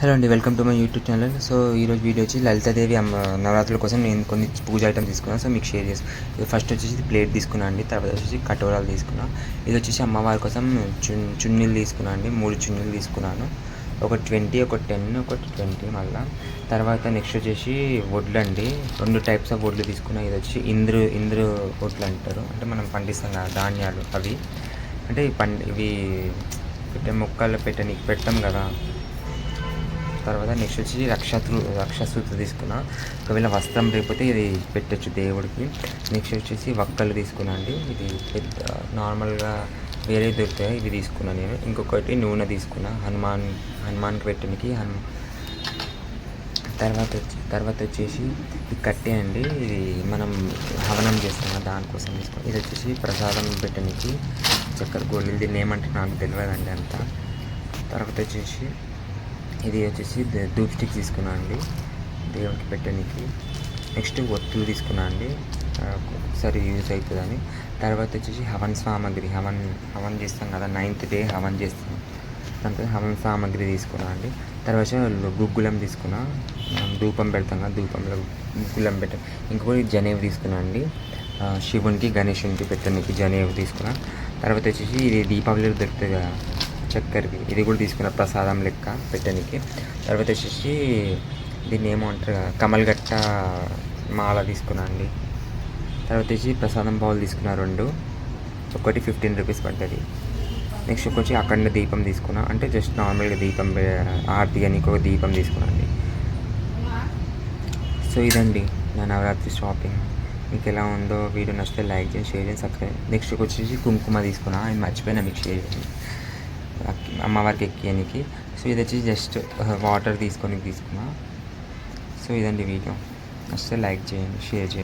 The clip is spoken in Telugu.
హలో అండి, welcome to my YouTube channel. So ఈరోజు వీడియో వచ్చి లలితాదేవి అమ్మ నవరాత్రుల కోసం నేను కొన్ని పూజ ఐటమ్స్ తీసుకున్నాను. సో మీకు షేర్ చేస్తాను. ఫస్ట్ వచ్చేసి ప్లేట్ తీసుకున్నాను అండి. తర్వాత వచ్చేసి కటోరాలు తీసుకున్నాను. ఇది వచ్చేసి అమ్మవారి కోసం చున్నీలు తీసుకున్నాను అండి. 3 చున్నీలు తీసుకున్నాను. ఒకటి 20, ఒకటి 10, ఒకటి 20 మళ్ళీ. తర్వాత నెక్స్ట్ వచ్చేసి వడ్లు అండి. 2 టైప్స్ ఆఫ్ వడ్లు తీసుకున్నాను. ఇది వచ్చి ఇంద్రు వడ్లు అంటారు, అంటే మనం పండిస్తాం కదా ధాన్యాలు అవి. అంటే ఇవి మొక్కలు పెట్టాం కదా. తర్వాత నెక్స్ట్ వచ్చి రక్షసూత్ర తీసుకున్నా. ఒకవేళ వస్త్రం లేకపోతే ఇది పెట్టచ్చు దేవుడికి. నెక్స్ట్ వచ్చేసి వక్కలు తీసుకున్నా అండి. ఇది పెద్ద నార్మల్గా వేరే దొరుకుతాయి, ఇవి తీసుకున్నాను నేను. ఇంకొకటి నూనె తీసుకున్నా హనుమాన్కి పెట్టడానికి. తర్వాత వచ్చేసి ఇది కట్టే అండి. ఇది మనం హవనం చేస్తాం దానికోసం తీసుకున్నాం. ఇది వచ్చేసి ప్రసాదం పెట్టడానికి చక్కెర గోళీలు, దీన్ని ఏమంటే నాకు తెలియదండి అంతా. తర్వాత వచ్చేసి ఇది వచ్చేసి ధూప్ స్టిక్ తీసుకున్నాను అండి దేవుడికి పెట్టడానికి. నెక్స్ట్ ఒత్తులు తీసుకున్నాను అండి, ఒకసారి యూజ్ అవుతుందని. తర్వాత వచ్చేసి హవన్ సామాగ్రి, హవన్ చేస్తాం కదా, 9th డే హవన్ చేస్తాం, దాంతో హవన్ సామాగ్రి తీసుకున్నాను అండి. తర్వాత గుగ్గులం తీసుకున్నా, ధూపం పెడతాం కదా, ధూపంలో గుగ్గులం పెట్టాం. ఇంకొకటి జనేవు తీసుకున్నాను అండి, శివునికి గణేషునికి పెట్టడానికి జనేవు తీసుకున్నా. తర్వాత వచ్చేసి ఇది దీపావళిలో దొరుకుతుంది కదా చక్కెరకి, ఇది కూడా తీసుకున్న ప్రసాదం లెక్క పెట్టడానికి. తర్వాత వచ్చేసి దీన్ని ఏమంటారు కదా, కమల్గట్ట మాల తీసుకున్నా అండి. తర్వాత వచ్చి ప్రసాదం బౌల్ తీసుకున్నా 2, ఒకటి 15 రూపీస్ పడ్డది. నెక్స్ట్ వచ్చి అఖండ దీపం తీసుకున్నా, అంటే జస్ట్ నార్మల్గా దీపం ఆరతి అని ఇంకొక దీపం తీసుకున్నా అండి. సో ఇదండి నా నవరాత్రి షాపింగ్. మీకు ఎలా ఉందో వీడియో నచ్చితే లైక్ చేయండి, షేర్ చేయండి, సబ్స్క్రైబ్. నెక్స్ట్ వచ్చేసి కుంకుమ తీసుకున్నా, అది మర్చిపోయినా మీకు షేర్ చేయండి అమ్మవారికి ఎక్కియనికి. సో ఇది వచ్చి జస్ట్ వాటర్ తీసుకున్నా. సో ఇదండి వీడియో. నచ్చితే లైక్ చేయండి, షేర్ చేయండి.